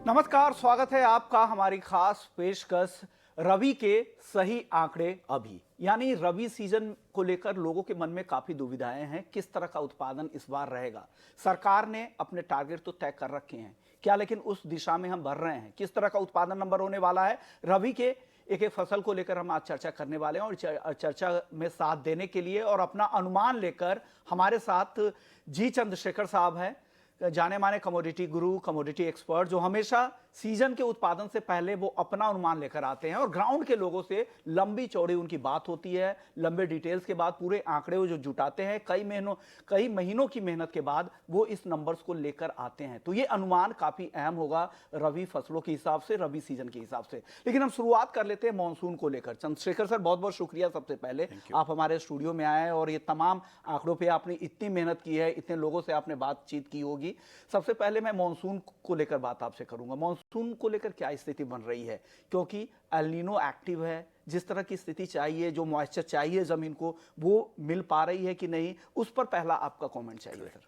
नमस्कार, स्वागत है आपका हमारी खास पेशकश रबी के सही आंकड़े अभी। यानी रबी सीजन को लेकर लोगों के मन में काफी दुविधाएं हैं। किस तरह का उत्पादन इस बार रहेगा? सरकार ने अपने टारगेट तो तय कर रखे हैं क्या, लेकिन उस दिशा में हम बढ़ रहे हैं? किस तरह का उत्पादन नंबर होने वाला है रबी के एक एक फसल को लेकर हम आज चर्चा करने वाले हैं। और चर्चा में साथ देने के लिए और अपना अनुमान लेकर हमारे साथ जी चंद्रशेखर साहब हैं, जाने माने कमोडिटी गुरु, कमोडिटी एक्सपर्ट, जो हमेशा सीजन के उत्पादन से पहले वो अपना अनुमान लेकर आते हैं और ग्राउंड के लोगों से लंबी चौड़ी उनकी बात होती है। लंबे डिटेल्स के बाद पूरे आंकड़े वो जो जुटाते हैं, कई महीनों की मेहनत के बाद वो इस नंबर्स को लेकर आते हैं। तो ये अनुमान काफी अहम होगा रबी फसलों के हिसाब से, रबी सीजन के हिसाब से। लेकिन हम शुरुआत कर लेते हैं मानसून को लेकर। चंद्रशेखर सर, बहुत बहुत शुक्रिया सबसे पहले आप हमारे स्टूडियो में आए और ये तमाम आंकड़ों पर आपने इतनी मेहनत की है, इतने लोगों से आपने बातचीत की होगी। सबसे पहले मैं मानसून को लेकर बात आपसे करूंगा। मानसून को लेकर क्या स्थिति बन रही है? क्योंकि एल नीनो एक्टिव है, जिस तरह की स्थिति चाहिए, जो मॉइस्चर चाहिए जमीन को, वो मिल पा रही है कि नहीं, उस पर पहला आपका कमेंट चाहिए सर।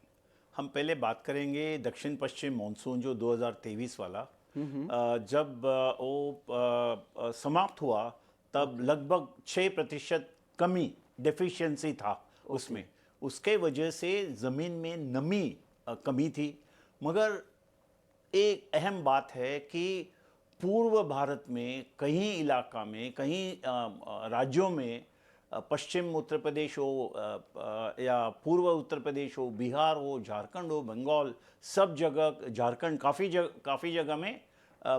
हम पहले बात करेंगे दक्षिण पश्चिम मानसून जो 2023 वाला, जब वो समाप्त हुआ तब लगभग 6% कमी डेफिशिएंसी था उसमें। उसके वजह से ज़मीन में नमी कमी थी। मगर एक अहम बात है कि पूर्व भारत में कहीं इलाका में, कहीं राज्यों में, पश्चिम उत्तर प्रदेश हो या पूर्व उत्तर प्रदेश हो, बिहार हो, झारखंड हो, बंगाल, सब जगह, झारखंड काफ़ी जगह में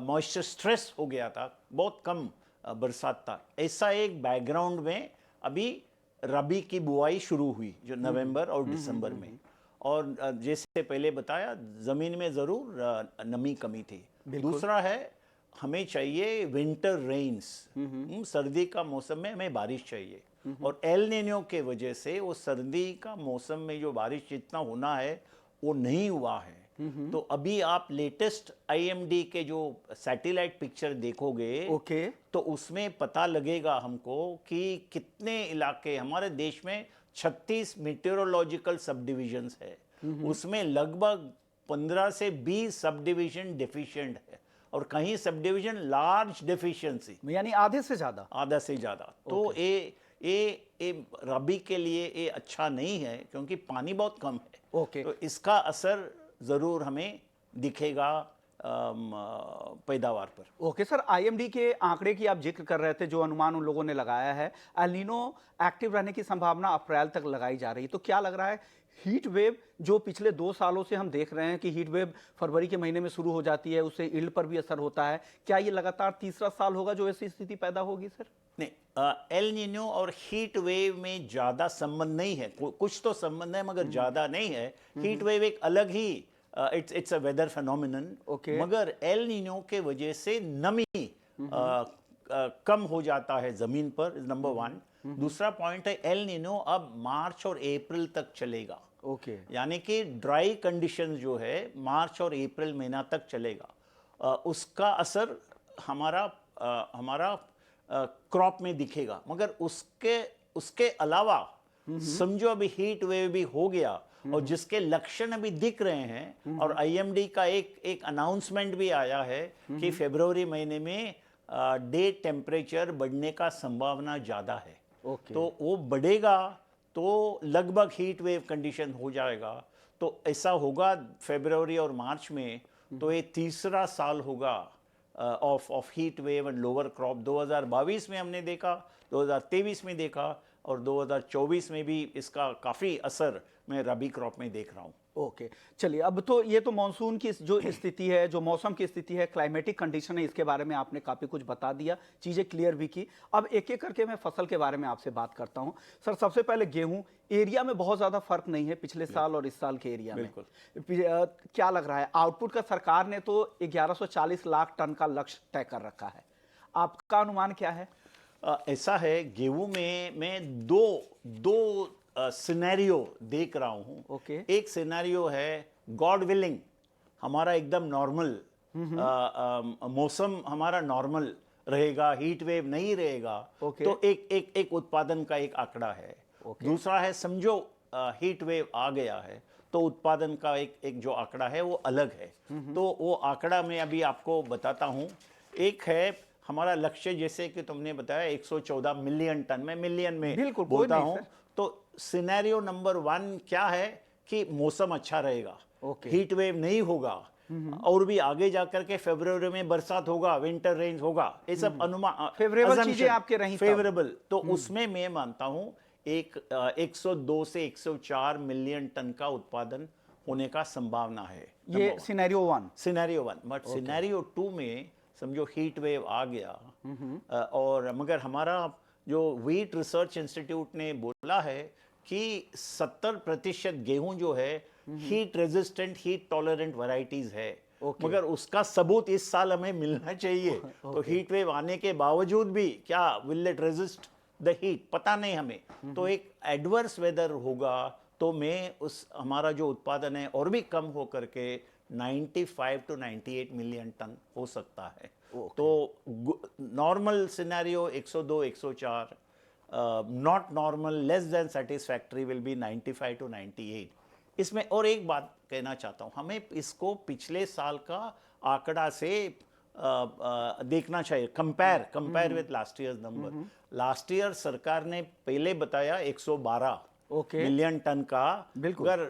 मॉइस्चर स्ट्रेस हो गया था, बहुत कम बरसात था। ऐसा एक बैकग्राउंड में अभी रबी की बुआई शुरू हुई जो नवंबर और दिसंबर में। और जैसे पहले बताया, ज़मीन में ज़रूर नमी कमी थी। दूसरा है, हमें चाहिए विंटर रेन्स, सर्दी का मौसम में हमें बारिश चाहिए। और एल नीनो के वजह से वो सर्दी का मौसम में जो बारिश जितना होना है वो नहीं हुआ है। तो अभी आप लेटेस्ट आईएमडी के जो सैटेलाइट पिक्चर देखोगे तो उसमें पता लगेगा हमको कि कितने इलाके, हमारे देश में 36 मीटेरोलॉजिकल सब डिविजन्स है, उसमें लगभग 15 से 20 सब डिविजन डेफिशिएंट है और कहीं सब डिविजन लार्ज डेफिशिएंसी, यानी आधे से ज्यादा। तो ये रबी के लिए ये अच्छा नहीं है क्योंकि पानी बहुत कम है। तो इसका असर जरूर हमें दिखेगा पैदावार पर। सर, आईएमडी के आंकड़े की आप जिक्र कर रहे थे, जो अनुमान उन लोगों ने लगाया है, एल नीनो एक्टिव रहने की संभावना अप्रैल तक लगाई जा रही है। तो क्या लग रहा है, हीट वेव जो पिछले 2 सालों से हम देख रहे हैं कि हीट वेव फरवरी के महीने में शुरू हो जाती है, उससे यील्ड पर भी असर होता है, क्या ये लगातार तीसरा साल होगा जो ऐसी स्थिति पैदा होगी सर? नहीं, एल नीनो और हीट वेव में ज्यादा संबंध नहीं है। कुछ तो संबंध है मगर ज्यादा नहीं है। हीट वेव एक अलग ही इट्स अ वेदर फेनोमेनन। मगर एल नीनो के वजह से नमी कम हो जाता है जमीन पर, नंबर 1। दूसरा पॉइंट है, एल नीनो अब मार्च और अप्रैल तक चलेगा। यानी कि ड्राई कंडीशन जो है मार्च और अप्रैल महीना तक चलेगा। उसका असर हमारा क्रॉप में दिखेगा। मगर उसके अलावा समझो अभी हीट वेव भी हो गया और जिसके लक्षण अभी दिख रहे हैं, और आईएमडी का एक अनाउंसमेंट भी आया है कि फरवरी महीने में डे टेम्परेचर बढ़ने का संभावना ज्यादा है। तो वो बढ़ेगा तो लगभग हीट वेव कंडीशन हो जाएगा। तो ऐसा होगा फरवरी और मार्च में। तो ये तीसरा साल होगा of heat wave and lower crop. 2022 में हमने देखा, 2023 में देखा और 2024 में भी इसका काफ़ी असर मैं रबी क्रॉप में देख रहा हूँ। चलिए, अब तो ये तो मानसून की जो स्थिति है, जो मौसम की स्थिति है, क्लाइमेटिक कंडीशन है, इसके बारे में आपने काफी कुछ बता दिया, चीजें क्लियर भी की। अब एक एक करके मैं फसल के बारे में आपसे बात करता हूं। सर, सबसे पहले गेहूं एरिया में बहुत ज्यादा फर्क नहीं है पिछले साल और इस साल के एरिया में। क्या लग रहा है आउटपुट का? सरकार ने तो 1140 लाख टन का लक्ष्य तय कर रखा है, आपका अनुमान क्या है? ऐसा है, गेहूं में मैं दो सिनेरियो देख रहा हूं। एक सिनेरियो है, गॉड विलिंग, हमारा एकदम नॉर्मल मौसम, हमारा नॉर्मल रहेगा, हीट वेव नहीं रहेगा। तो एक उत्पादन का एक आंकड़ा है। दूसरा है, समझो हीट वेव आ गया है तो उत्पादन का एक जो आंकड़ा है वो अलग है। तो वो आंकड़ा मैं अभी आपको बताता हूँ। एक है हमारा लक्ष्य, जैसे कि तुमने बताया 114 मिलियन टन, मैं मिलियन में बिल्कुल, कोई बोलता नहीं हूँ। सर। तो सिनेरियो नंबर 1 क्या है कि मौसम अच्छा रहेगा, ओके। हीट वेव नहीं होगा, और भी आगे जाकर के फरवरी में बरसात होगा, विंटर रेंज होगा, ये सब अनुमान, फेवरेबल चीजें आपके रहीं तब। फेवरेबल। तो उसमें मैं मानता हूं 102 से 104 मिलियन टन का उत्पादन होने का संभावना है। ये सिनेरियो 1। सिनेरियो 1। बट सिनेरियो 2 में समझो हीट वेव आ गया, और मगर हमारा जो व्हीट रिसर्च इंस्टीट्यूट ने बोला है कि 70% गेहूं जो है heat resistant, heat tolerant varieties है। मगर उसका सबूत इस साल हमें मिलना चाहिए। तो हीट वेव आने के बावजूद भी क्या will it resist the heat, पता नहीं हमें। तो एक एडवर्स वेदर होगा तो मैं उस हमारा जो उत्पादन है और भी कम हो करके 95 टू 98 मिलियन टन हो सकता है। तो normal scenario 102 104, not normal less than satisfactory will be 95 to 98। इसमें और एक बात कहना चाहता हूँ, हमें इसको पिछले साल का आंकड़ा से देखना चाहिए, compare with last year number. Last year सरकार ने पहले बताया 112 मिलियन टन का। अगर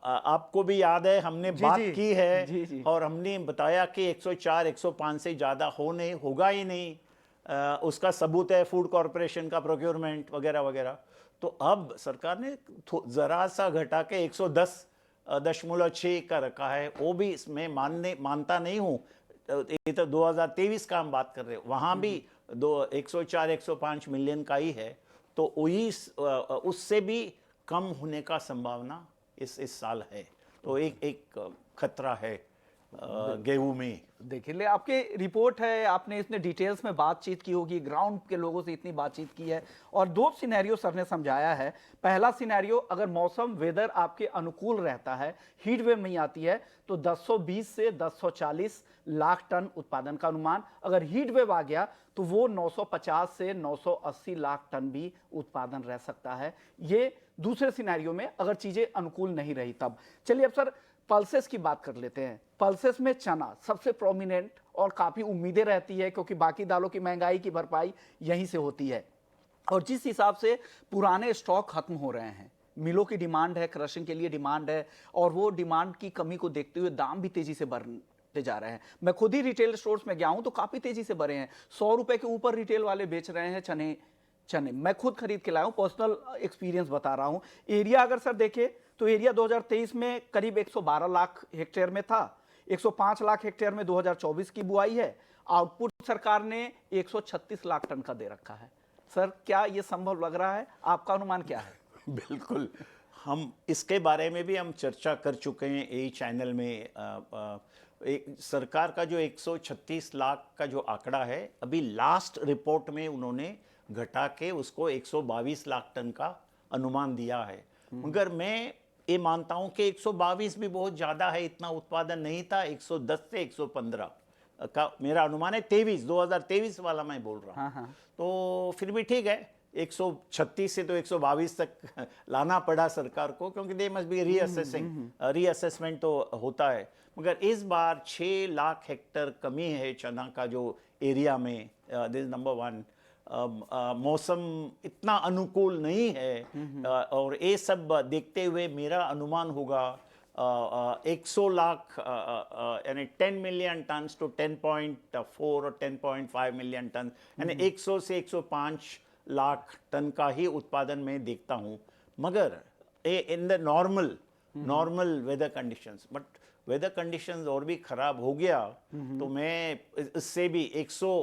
आपको भी याद है हमने बात की है और हमने बताया कि 104 105 से ज्यादा होगा ही नहीं। उसका सबूत है फूड कॉर्पोरेशन का प्रोक्योरमेंट वगैरह वगैरह। तो अब सरकार ने जरा सा घटा के 110.6 का रखा है। वो भी इसमें मानता नहीं हूं। ये तो 2023 का हम बात कर रहे हैं, वहां भी 104 105 मिलियन का ही है। तो वही उससे भी कम होने का संभावना इस साल है। तो एक खतरा है गेहूं में। देखिए ले आपके रिपोर्ट है, आपने इसमें डिटेल्स में बातचीत की होगी, ग्राउंड के लोगों से इतनी बातचीत की है, और 2 सिनेरियो सर ने समझाया है। पहला सिनेरियो, अगर मौसम वेदर आपके अनुकूल रहता है, हीट वेव नहीं आती है, तो 1020 से 1040 लाख टन उत्पादन का अनुमान। अगर हीट वेव आ गया तो वो 950 से 980 लाख टन भी उत्पादन रह सकता है। ये दूसरे सिनेरियो में अगर चीजें अनुकूल नहीं रही तब। चलिए अब सर पल्सेस की बात कर लेते हैं। पल्सेस में चना सबसे प्रोमिनेंट और काफी उम्मीदें रहती है, क्योंकि बाकी दालों की महंगाई की भरपाई यहीं से होती है। और जिस हिसाब से पुराने स्टॉक खत्म हो रहे हैं, मिलों की डिमांड है, क्रशिंग के लिए डिमांड है, और वो डिमांड की कमी को देखते हुए दाम भी तेजी से बढ़ते जा रहे हैं। मैं खुद ही रिटेल स्टोर्स में गया हूं तो काफी तेजी से बढ़े हैं। 100 रुपए के ऊपर रिटेल वाले बेच रहे हैं चने। मैं खुद खरीद के लाया हूं, पर्सनल एक्सपीरियंस बता रहा हूं। एरिया अगर सर देखें तो एरिया 2023 में करीब 112 लाख हेक्टेयर में था, 105 लाख हेक्टेयर में 2024 की बुआई है। आउटपुट सरकार ने 136 लाख टन का दे रखा है। सर क्या ये संभव लग रहा है? आपका अनुमान क्या है? बिल्कुल, हम इसके बारे में भी हम चर्चा कर चुके हैं यही चैनल में। एक सरकार का जो 136 लाख का जो आंकड़ा है, अभी लास्ट रिपोर्ट में उन्होंने घटा के उसको 122 लाख टन का अनुमान दिया है। मगर मैं ये मानता हूं कि 122 भी बहुत ज्यादा है, इतना उत्पादन नहीं था। 110 से 115 का मेरा अनुमान है। 2023 वाला मैं बोल रहा हूं। तो फिर भी ठीक है, 136 से तो 122 तक लाना पड़ा सरकार को, क्योंकि दे मस्ट बी रीअसेसमेंट तो होता है। मगर इस बार 6 लाख हेक्टेयर कमी है चना का जो एरिया में। This number 1। मौसम इतना अनुकूल नहीं है, और ये सब देखते हुए मेरा अनुमान होगा 100 लाख यानी 10 मिलियन टन टू 10.4 और 10.5 मिलियन टन, यानी 100 से 105 लाख टन का ही उत्पादन में देखता हूं। मगर in the normal weather conditions, but weather conditions और भी खराब हो गया तो मैं इससे भी 100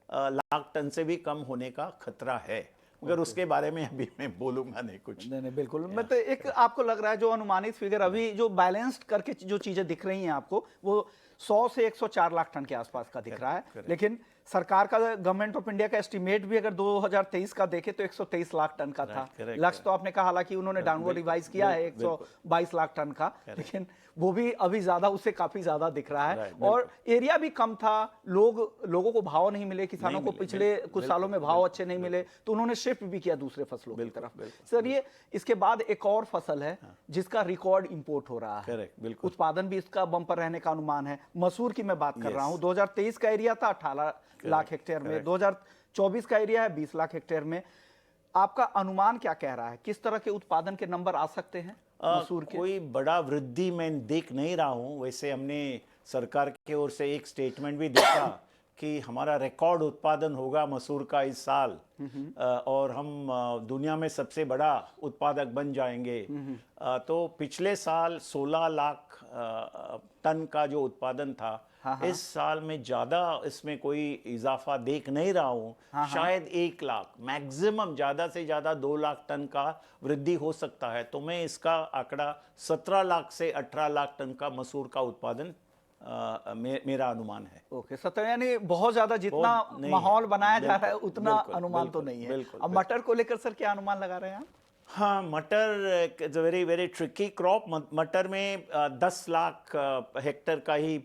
लाख टन से भी कम होने का खतरा है। मगर उसके बारे में अभी मैं बोलूंगा नहीं कुछ। नहीं बिल्कुल। मैं तो एक आपको लग रहा है जो अनुमानित फिगर अभी जो बैलेंस्ड करके जो चीजें दिख रही हैं आपको, वो 100 से 104 लाख टन के आसपास का दिख रहा है। लेकिन सरकार का, गवर्नमेंट ऑफ इंडिया का एस्टिमेट भी अगर 2023 का देखे तो 123 लाख टन का था। correct, लक्ष्य तो आपने कहा, हालांकि उन्होंने डाउनवर्ड रिवाइज किया है 122 लाख टन का, लेकिन वो भी अभी ज्यादा, उससे काफी ज्यादा दिख रहा है। और एरिया भी कम था, लोगों को भाव नहीं मिले, किसानों को पिछले कुछ सालों में भाव अच्छे नहीं मिले, तो उन्होंने शिफ्ट भी किया दूसरे फसलों की तरफ। सर, ये इसके बाद एक और फसल है जिसका रिकॉर्ड इंपोर्ट हो रहा है, उत्पादन भी इसका बम्पर रहने का अनुमान है। मसूर की मैं बात कर रहा हूं, 2023 का एरिया था 18 लाख हेक्टेयर में, 2024 का एरिया है 20 लाख हेक्टेयर में। आपका अनुमान क्या कह रहा है, किस तरह के उत्पादन के नंबर आ सकते हैं मसूर के? कोई बड़ा वृद्धि मैं देख नहीं रहा हूं। वैसे हमने सरकार की ओर से एक स्टेटमेंट भी देखा कि हमारा रिकॉर्ड उत्पादन होगा मसूर का इस साल, और हम दुनिया में सबसे बड़ा उत्पादक बन जाएंगे। तो पिछले साल 16 लाख टन का जो उत्पादन था, इस साल में ज्यादा इसमें कोई इजाफा देख नहीं रहा हूं। शायद 1 लाख, मैक्सिमम ज्यादा से ज्यादा 2 लाख टन का वृद्धि हो सकता है। तो मैं इसका आंकड़ा 17 लाख से 18 लाख टन का मसूर का उत्पादन मेरा अनुमान है। ओके, सत्तर, यानी बहुत ज्यादा जितना माहौल बनाया जा रहा है उतना अनुमान तो नहीं है। अब मटर को लेकर सर क्या अनुमान लगा रहे हैं आप? हाँ, मटर is very very tricky crop. मटर में 10 लाख हेक्टेयर का ही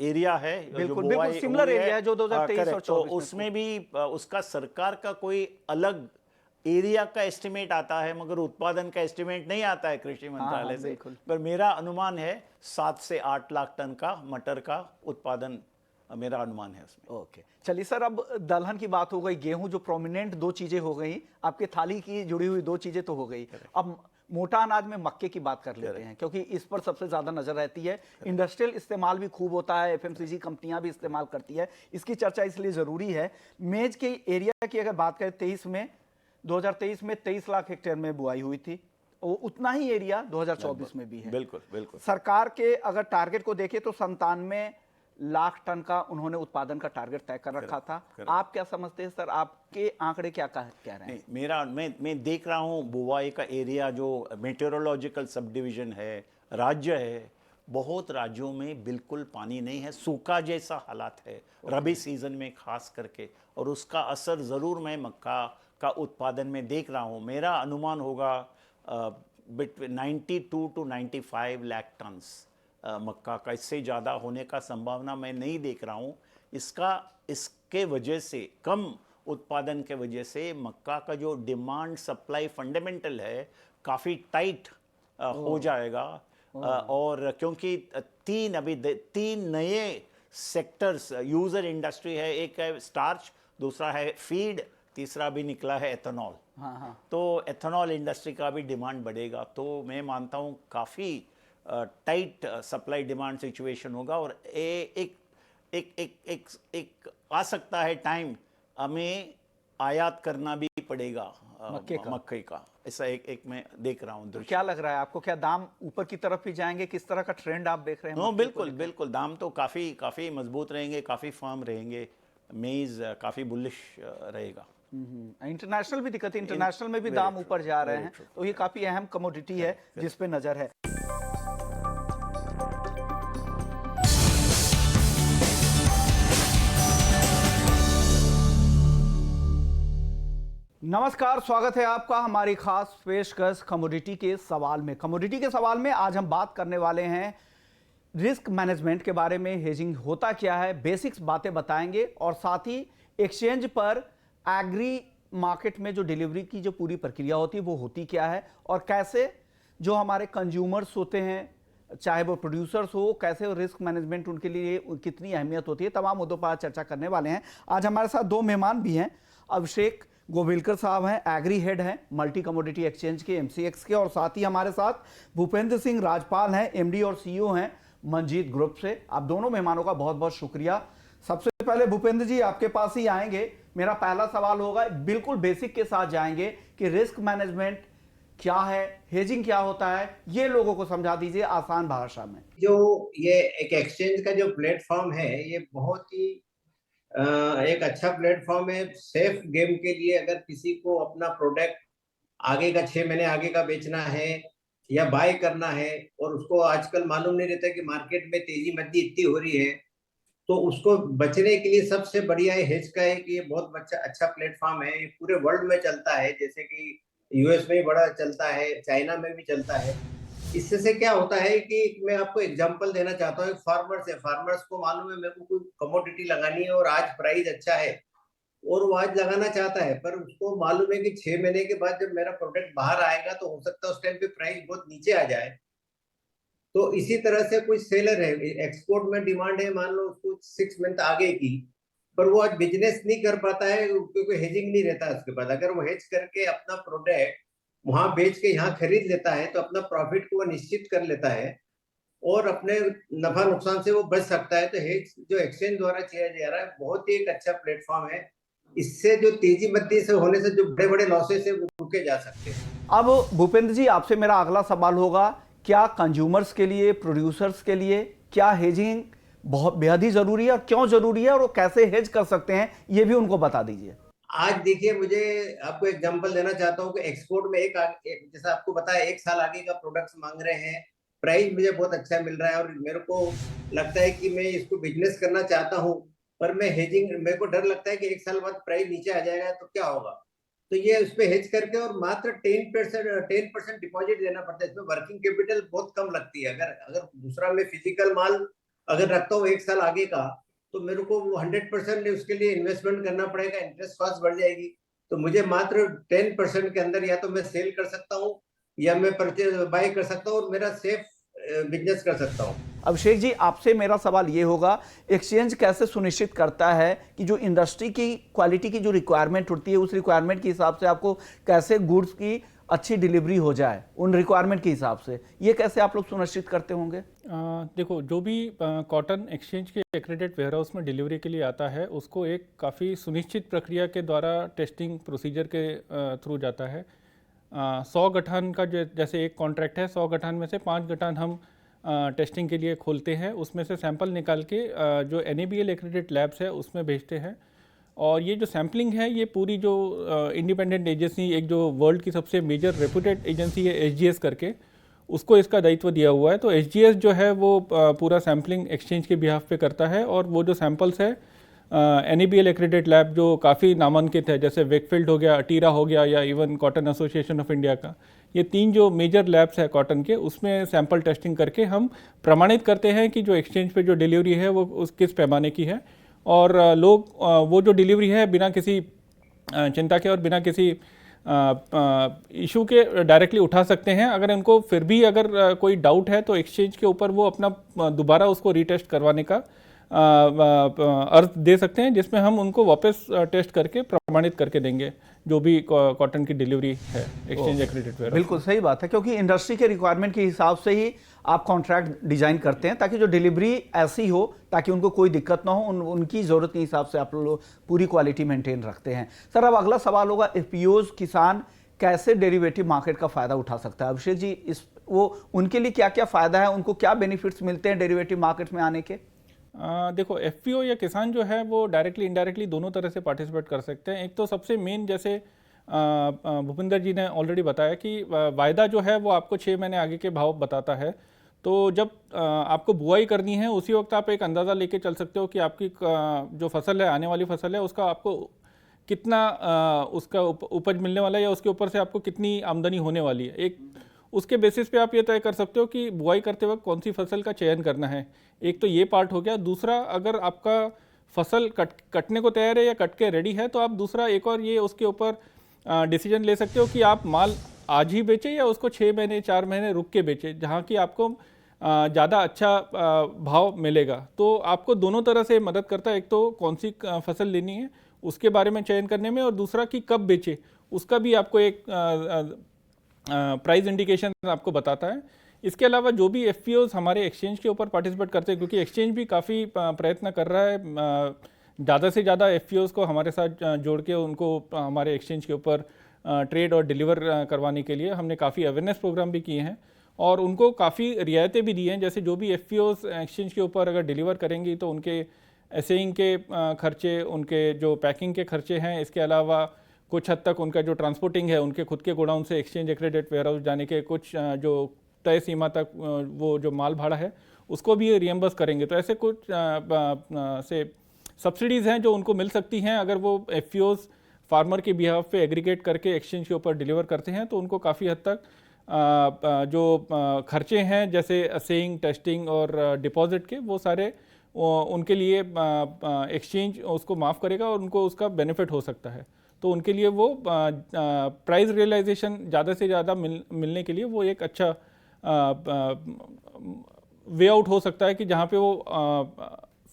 एरिया है, बिल्कुल बिल्कुल सिमिलर एरिया है जो 2023 और 24 तो उसमें भी उसका सरकार का कोई अलग एरिया का एस्टिमेट आता है, मगर उत्पादन का एस्टिमेट नहीं आता है कृषि मंत्रालय से। पर मेरा अनुमान है 7 से 8 लाख टन का मटर का उत्पादन, मेरा अनुमान है उसमें। ओके, चलिए सर, अब दलहन की बात हो गई, गेहूं जो प्रोमिनेंट दो चीजें हो गई, आपके थाली की जुड़ी हुई दो चीजें तो हो गई। अब मोटा अनाज में मक्के की बात कर लेते हैं, क्योंकि इस पर सबसे ज्यादा नजर रहती है। इंडस्ट्रियल इस्तेमाल भी खूब होता है, एफएमसीजी कंपनियां भी इस्तेमाल करती है, इसकी चर्चा इसलिए जरूरी है। मेज के एरिया की अगर बात करें, 2023 में 23 लाख हेक्टेयर में बुआई हुई थी, वो उतना ही एरिया 2024 में भी है। बिल्कुल बिल्कुल। सरकार के अगर टारगेट को देखें तो 97 लाख टन का उन्होंने उत्पादन का टारगेट तय कर रखा था। आप क्या समझते हैं सर, आपके आंकड़े क्या कह रहे हैं? मैं देख रहा हूं बुवाई का एरिया, जो मेटेरोलॉजिकल सब डिवीजन है, राज्य है, बहुत राज्यों में बिल्कुल पानी नहीं है, सूखा जैसा हालात है रबी सीजन में खास करके, और उसका असर जरूर मैं मक्का का उत्पादन में देख रहा हूं। मेरा अनुमान होगा बिटवीन 92 टू 95 लाख टन्स मक्का का, इससे ज़्यादा होने का संभावना मैं नहीं देख रहा हूँ। इसके वजह से, कम उत्पादन के वजह से मक्का का जो डिमांड सप्लाई फंडामेंटल है काफ़ी टाइट हो जाएगा। और क्योंकि तीन नए सेक्टर्स यूज़र इंडस्ट्री है, एक है स्टार्च, दूसरा है फीड, तीसरा भी निकला है एथेनॉल। तो एथेनॉल इंडस्ट्री का भी डिमांड बढ़ेगा। तो मैं मानता हूँ काफ़ी टाइट सप्लाई डिमांड सिचुएशन होगा, और एक आ सकता है टाइम हमें आयात करना भी पड़ेगा मक्के का। ऐसा एक मैं देख रहा हूँ। क्या लग रहा है आपको, क्या दाम ऊपर की तरफ ही जाएंगे? किस तरह का ट्रेंड आप देख रहे हैं? बिल्कुल बिल्कुल, दाम तो काफ़ी मजबूत रहेंगे, काफ़ी फर्म रहेंगे। मेज काफ़ी बुलिश रहेगा। इंटरनेशनल भी दिक्कत है, इंटरनेशनल में भी दाम ऊपर जा रहे हैं, तो ये काफ़ी अहम कमोडिटी है जिस पे नज़र है। नमस्कार, स्वागत है आपका हमारी खास पेशकश कमोडिटी के सवाल में। कमोडिटी के सवाल में आज हम बात करने वाले हैं रिस्क मैनेजमेंट के बारे में। हेजिंग होता क्या है, बेसिक्स बातें बताएंगे, और साथ ही एक्सचेंज पर एग्री मार्केट में जो डिलीवरी की जो पूरी प्रक्रिया होती है वो होती क्या है, और कैसे जो हमारे कंज्यूमर्स होते हैं, चाहे वो प्रोड्यूसर्स हो, कैसे रिस्क मैनेजमेंट उनके लिए कितनी अहमियत होती है, तमाम मुद्दों पर चर्चा करने वाले हैं। आज हमारे साथ दो मेहमान भी हैं। अभिषेक गोविलकर साहब हैं, एग्री हेड हैं मल्टी कमोडिटी एक्सचेंज के, MCX के, और साथ ही हमारे साथ भूपेंद्र सिंह राजपाल हैं, MD और CEO हैं मंजीत ग्रुप से। आप दोनों मेहमानों का बहुत बहुत शुक्रिया। सबसे पहले भूपेंद्र जी आपके पास ही आएंगे। मेरा पहला सवाल होगा, बिल्कुल बेसिक के साथ जाएंगे कि रिस्क मैनेजमेंट क्या है, हेजिंग क्या होता है, ये लोगों को समझा दीजिए आसान भाषा में। जो ये एक एक्सचेंज का जो प्लेटफॉर्म है, ये बहुत ही एक अच्छा प्लेटफॉर्म है सेफ गेम के लिए। अगर किसी को अपना प्रोडक्ट आगे का 6 महीने आगे का बेचना है या बाय करना है, और उसको आजकल मालूम नहीं रहता कि मार्केट में तेजी मंदी इतनी हो रही है, तो उसको बचने के लिए सबसे बढ़िया हेज का है कि ये बहुत अच्छा प्लेटफॉर्म है, ये पूरे वर्ल्ड में चलता है, जैसे कि यूएस में भी बड़ा चलता है, चाइना में भी चलता है। इससे से क्या होता है कि मैं आपको एग्जांपल देना चाहता हूँ, एक फार्मर्स है, फार्मर्स को मालूम है मेरे को कोई कमोडिटी लगानी है और आज प्राइस अच्छा है और वो आज लगाना चाहता है, पर उसको मालूम है कि 6 महीने के बाद जब मेरा प्रोडक्ट बाहर आएगा तो हो सकता है उस टाइम पे प्राइस बहुत नीचे आ जाए। तो इसी तरह से कोई सेलर है, एक्सपोर्ट में डिमांड है, मान लो उसको 6 मंथ आगे की, पर वो आज बिजनेस नहीं कर पाता है क्योंकि हेजिंग नहीं रहता उसके पास। अगर वो हेज करके अपना प्रोडक्ट वहां बेच के यहाँ खरीद लेता है तो अपना प्रॉफिट को वो निश्चित कर लेता है और अपने नफा नुकसान से वो बच सकता है। तो हेज जो एक्सचेंज द्वारा किया जा रहा है बहुत ही एक अच्छा प्लेटफॉर्म है, इससे जो तेजी मंदी से होने से जो बड़े बड़े लॉसेस है वो रुके जा सकते हैं। अब भूपेंद्र जी, आपसे मेरा अगला सवाल होगा, क्या कंज्यूमर्स के लिए, प्रोड्यूसर्स के लिए क्या हेजिंग बहुत बेहद ही जरूरी है और क्यों जरूरी है और वो कैसे हेज कर सकते हैं, ये भी उनको बता दीजिए। आज देखिए, मुझे आपको एग्जांपल देना चाहता हूँ कि एक्सपोर्ट में जैसा आपको बताया 1 साल आगे का प्रोडक्ट्स मांग रहे हैं, प्राइस मुझे बहुत अच्छा मिल रहा है और मेरे को लगता है कि मैं इसको बिजनेस करना चाहता हूँ, पर मैं हेजिंग, मेरे को डर लगता है कि 1 साल बाद प्राइस नीचे आ जाएगा तो क्या होगा। तो ये उस पर हेज करके और मात्र 10% डिपॉजिट देना पड़ता है, इसमें वर्किंग कैपिटल बहुत कम लगती है। अगर अगर दूसरा मैं फिजिकल माल अगर रखता हूँ 1 साल आगे का, तो मेरे को 100% उसके लिए इन्वेस्टमेंट करना पड़ेगा, इंटरेस्ट कॉस्ट बढ़ जाएगी। तो मुझे मात्र 10% के अंदर या तो मैं सेल कर सकता हूँ या मैं परचेज बाय कर सकता हूँ और मेरा सेफ बिजनेस कर सकता हूँ। अभिषेक जी, आपसे मेरा सवाल ये होगा, एक्सचेंज कैसे सुनिश्चित करता है कि जो इंडस्ट्री की क्वालिटी की जो रिक्वायरमेंट होती है, उस रिक्वायरमेंट के हिसाब से आपको कैसे गुड्स की अच्छी डिलीवरी हो जाए उन रिक्वायरमेंट के हिसाब से, ये कैसे आप लोग सुनिश्चित करते होंगे? देखो, जो भी कॉटन एक्सचेंज के एक्रेडिट वेयरहाउस में डिलीवरी के लिए आता है उसको एक काफ़ी सुनिश्चित प्रक्रिया के द्वारा टेस्टिंग प्रोसीजर के थ्रू जाता है। 100 गठान का जैसे एक कॉन्ट्रैक्ट है, 100 गठान में से 5 गठान हम टेस्टिंग के लिए खोलते हैं, उसमें से सैंपल निकाल के जो NABL एक्रेडिट लैब्स है उसमें भेजते हैं। और ये जो सैम्पलिंग है ये पूरी जो इंडिपेंडेंट एजेंसी, एक जो वर्ल्ड की सबसे मेजर रेपुटेड एजेंसी है SGS करके, उसको इसका दायित्व दिया हुआ है। तो SGS जो है वो पूरा सैम्पलिंग एक्सचेंज के बिहाफ पे करता है और वो जो सैंपल्स है NABL एक्रेडिट लैब जो काफ़ी नामांकित है, जैसे वेकफील्ड हो गया, अटीरा हो गया, या even cotton association of India का, ये 3 जो मेजर लैब्स है कॉटन के, उसमें सैंपल टेस्टिंग करके हम प्रमाणित करते हैं कि जो एक्सचेंज पे जो डिलीवरी है वो उस किस पैमाने की है। और लोग वो जो डिलीवरी है बिना किसी चिंता के और बिना किसी इशू के डायरेक्टली उठा सकते हैं। अगर उनको फिर भी अगर कोई डाउट है तो एक्सचेंज के ऊपर वो अपना दोबारा उसको रीटेस्ट करवाने का अर्ज दे सकते हैं, जिसमें हम उनको वापस टेस्ट करके प्रमाणित करके देंगे जो भी कॉटन की डिलीवरी है एक्सचेंज एक्रेडिट वेयर। बिल्कुल सही बात है, क्योंकि इंडस्ट्री के रिक्वायरमेंट के हिसाब से ही आप कॉन्ट्रैक्ट डिजाइन करते हैं ताकि जो डिलीवरी ऐसी हो ताकि उनको कोई दिक्कत ना हो, उनकी ज़रूरत के हिसाब से आप लोग पूरी क्वालिटी मेंटेन रखते हैं। सर, अब अगला सवाल होगा, एफपीओज किसान कैसे डेरिवेटिव मार्केट का फ़ायदा उठा सकता है? अभिषेक जी, वो उनके लिए क्या क्या फ़ायदा है, उनको क्या बेनिफिट्स मिलते हैं डेरिवेटिव मार्केट में आने के? देखो, एफपीओ या किसान जो है वो डायरेक्टली इनडायरेक्टली दोनों तरह से पार्टिसिपेट कर सकते हैं। एक तो सबसे मेन, जैसे भूपिंदर जी ने ऑलरेडी बताया कि वायदा जो है वो आपको 6 महीने आगे के भाव बताता है। तो जब आपको बुआई करनी है उसी वक्त आप एक अंदाज़ा लेके चल सकते हो कि आपकी जो फसल है, आने वाली फसल है, उसका आपको कितना उसका उपज मिलने वाला है या उसके ऊपर से आपको कितनी आमदनी होने वाली है। एक उसके बेसिस पे आप ये तय कर सकते हो कि बुआई करते वक्त कौन सी फसल का चयन करना है। एक तो ये पार्ट हो गया। दूसरा, अगर आपका फसल कटने को तैयार है या कट के रेडी है तो आप दूसरा एक और ये उसके ऊपर डिसीजन ले सकते हो कि आप माल आज ही बेचें या उसको 6 महीने 4 महीने रुक के बेचें, जहाँ की आपको ज़्यादा अच्छा भाव मिलेगा। तो आपको दोनों तरह से मदद करता है, एक तो कौन सी फसल लेनी है उसके बारे में चयन करने में, और दूसरा कि कब बेचे उसका भी आपको एक प्राइस इंडिकेशन आपको बताता है। इसके अलावा जो भी एफपीओज हमारे एक्सचेंज के ऊपर पार्टिसिपेट करते हैं, क्योंकि एक्सचेंज भी काफ़ी प्रयत्न कर रहा है ज़्यादा से ज़्यादा एफपीओज को हमारे साथ जोड़ के उनको हमारे एक्सचेंज के ऊपर ट्रेड और डिलीवर करवाने के लिए हमने काफ़ी अवेयरनेस प्रोग्राम भी किए हैं और उनको काफ़ी रियायतें भी दी हैं। जैसे जो भी एफपीओज एक्सचेंज के ऊपर अगर डिलीवर करेंगी तो उनके एसेइंग के खर्चे, उनके जो पैकिंग के खर्चे हैं, इसके अलावा कुछ हद तक उनका जो ट्रांसपोर्टिंग है, उनके खुद के गोडाउन से एक्सचेंज एक्रेडिट वेयरहाउस जाने के कुछ जो तय सीमा तक वो जो माल भाड़ा है उसको भी रियम्बर्स करेंगे। तो ऐसे कुछ से सब्सिडीज़ हैं जो उनको मिल सकती हैं अगर वो एफपीओज फार्मर के बिहाफ पे एग्रीगेट करके एक्सचेंज के ऊपर डिलीवर करते हैं, तो उनको काफ़ी हद तक जो खर्चे हैं जैसे असेइंग, टेस्टिंग और डिपॉजिट के, वो सारे उनके लिए एक्सचेंज उसको माफ़ करेगा और उनको उसका बेनिफिट हो सकता है। तो उनके लिए वो प्राइस रियलाइजेशन ज़्यादा से ज़्यादा मिलने के लिए वो एक अच्छा वे आउट हो सकता है कि जहाँ पे वो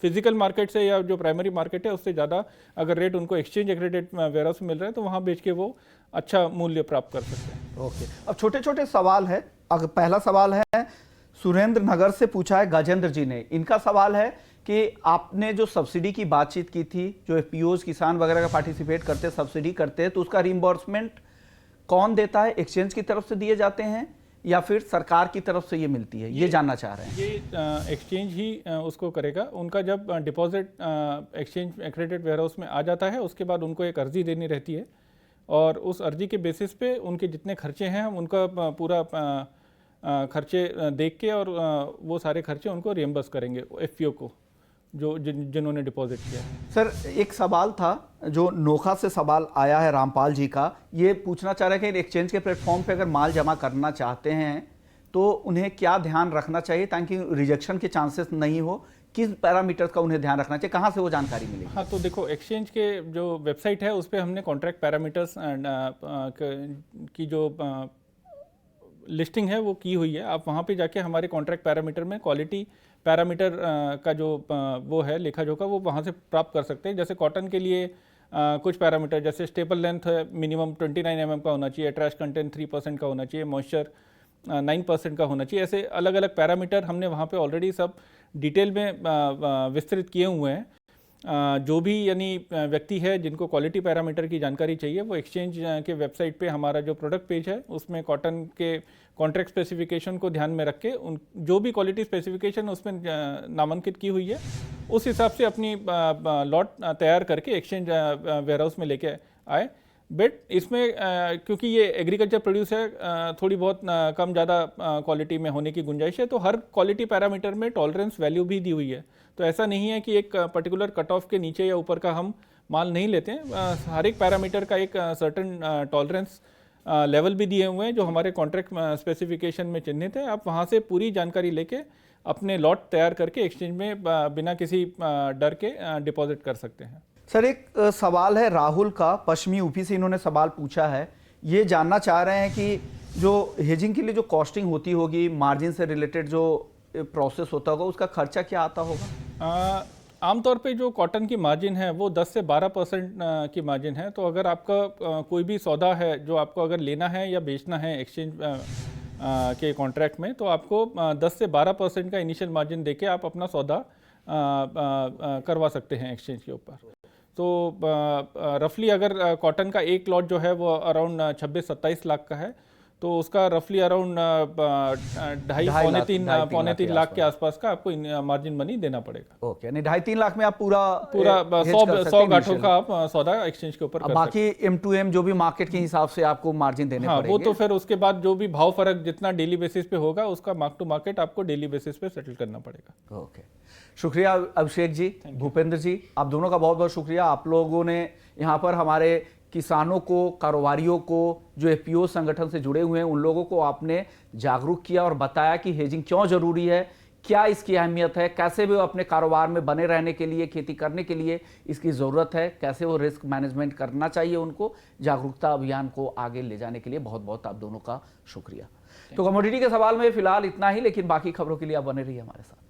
फिजिकल मार्केट से या जो प्राइमरी मार्केट है उससे ज़्यादा अगर रेट उनको एक्सचेंज एक्रेडिट वेयरहाउस में मिल रहा है तो वहाँ बेच के वो अच्छा मूल्य प्राप्त कर सकते हैं। ओके, अब छोटे छोटे सवाल है। अगर पहला सवाल है सुरेंद्र नगर से पूछा है गजेंद्र जी ने। इनका सवाल है कि आपने जो सब्सिडी की बातचीत की थी, जो एफपीओज किसान वगैरह का पार्टिसिपेट करते हैं, सब्सिडी करते हैं, तो उसका रिइंबर्समेंट कौन देता है? एक्सचेंज की तरफ से दिए जाते हैं या फिर सरकार की तरफ से ये मिलती है? ये जानना चाह रहे हैं। ये एक्सचेंज ही उसको करेगा। उनका जब डिपॉजिट एक्सचेंज एक्रेडिट वेयरहाउस में आ जाता है उसके बाद उनको एक अर्जी देनी रहती है और उस अर्जी के बेसिस पे उनके जितने खर्चे हैं उनका पूरा खर्चे देख के और वो सारे खर्चे उनको रियम्बर्स करेंगे एफपीओ को जो जिन्होंने डिपॉजिट किया है। सर, एक सवाल था जो नोखा से सवाल आया है रामपाल जी का। ये पूछना चाह रहे हैं कि एक्सचेंज के प्लेटफॉर्म पे अगर माल जमा करना चाहते हैं तो उन्हें क्या ध्यान रखना चाहिए ताकि रिजेक्शन के चांसेस नहीं हो? किस पैरामीटर्स का उन्हें ध्यान रखना चाहिए? कहाँ से वो जानकारी मिलेगी? हाँ, तो देखो एक्सचेंज के जो वेबसाइट है उस पर हमने कॉन्ट्रैक्ट पैरामीटर्स की जो लिस्टिंग है वो की हुई है। आप वहाँ पे जाके हमारे कॉन्ट्रैक्ट पैरामीटर में क्वालिटी पैरामीटर का जो वो है लेखा जोखा वो वहाँ से प्राप्त कर सकते हैं। जैसे कॉटन के लिए कुछ पैरामीटर जैसे स्टेपल लेंथ है मिनिमम 29 mm का होना चाहिए, ट्रैश कंटेंट 3% का होना चाहिए, मॉइस्चर 9% का होना चाहिए। ऐसे अलग अलग पैरामीटर हमने वहाँ पे ऑलरेडी सब डिटेल में विस्तृत किए हुए हैं। जो भी यानी व्यक्ति है जिनको क्वालिटी पैरामीटर की जानकारी चाहिए वो एक्सचेंज के वेबसाइट पे हमारा जो प्रोडक्ट पेज है उसमें कॉटन के कॉन्ट्रैक्ट स्पेसिफिकेशन को ध्यान में रख के उन जो भी क्वालिटी स्पेसिफिकेशन उसमें नामांकित की हुई है उस हिसाब से अपनी लॉट तैयार करके एक्सचेंज वेयरहाउस में लेके आए। बट इसमें क्योंकि ये एग्रीकल्चर प्रोड्यूस है थोड़ी बहुत कम ज़्यादा क्वालिटी में होने की गुंजाइश है, तो हर क्वालिटी पैरामीटर में टॉलरेंस वैल्यू भी दी हुई है। तो ऐसा नहीं है कि एक पर्टिकुलर कट ऑफ के नीचे या ऊपर का हम माल नहीं लेते हैं। हर एक पैरामीटर का एक सर्टेन टॉलरेंस लेवल भी दिए हुए हैं जो हमारे कॉन्ट्रैक्ट स्पेसिफिकेशन में चिन्हित है। आप वहाँ से पूरी जानकारी लेके अपने लॉट तैयार करके एक्सचेंज में बिना किसी डर के डिपॉजिट कर सकते हैं। सर, एक सवाल है राहुल का, पश्चिमी यूपी से इन्होंने सवाल पूछा है। ये जानना चाह रहे हैं कि जो हेजिंग के लिए जो कॉस्टिंग होती होगी, मार्जिन से रिलेटेड जो प्रोसेस होता होगा, उसका खर्चा क्या आता होगा? आमतौर पे जो कॉटन की मार्जिन है वो 10 से 12% की मार्जिन है। तो अगर आपका कोई भी सौदा है जो आपको अगर लेना है या बेचना है एक्सचेंज के कॉन्ट्रैक्ट में, तो आपको 10 से 12% का इनिशियल मार्जिन देके आप अपना सौदा करवा सकते हैं एक्सचेंज के ऊपर। तो रफली अगर कॉटन का एक लॉट जो है वो अराउंड 26-27 लाख का है, तो उसका रफली अराउंड 2.5 पौने 3 लाख के आसपास का आपको मार्जिन मनी देना पड़ेगा। ओके, नहीं 2.5-3 लाख में आप पूरा 100 गांठों का आप सौदा एक्सचेंज के ऊपर कर बाकी M2M जो भी मार्केट के हिसाब से आपको मार्जिन देने पड़ेंगे। वो तो फिर उसके बाद जो भी भाव फर्क जितना डेली बेसिस पे होगा उसका मार्क टू मार्केट आपको डेली बेसिस पे सेटल करना पड़ेगा। ओके, शुक्रिया अभिषेक जी, भूपेंद्र जी, आप दोनों का बहुत बहुत शुक्रिया। आप लोगों ने यहाँ पर हमारे किसानों को, कारोबारियों को, जो एफपीओ संगठन से जुड़े हुए हैं, उन लोगों को आपने जागरूक किया और बताया कि हेजिंग क्यों जरूरी है, क्या इसकी अहमियत है, कैसे वो अपने कारोबार में बने रहने के लिए, खेती करने के लिए इसकी ज़रूरत है, कैसे वो रिस्क मैनेजमेंट करना चाहिए उनको। जागरूकता अभियान को आगे ले जाने के लिए बहुत बहुत आप दोनों का शुक्रिया। तो कमोडिटी के सवाल में फिलहाल इतना ही, लेकिन बाकी खबरों के लिए आप बने रहिए हमारे साथ।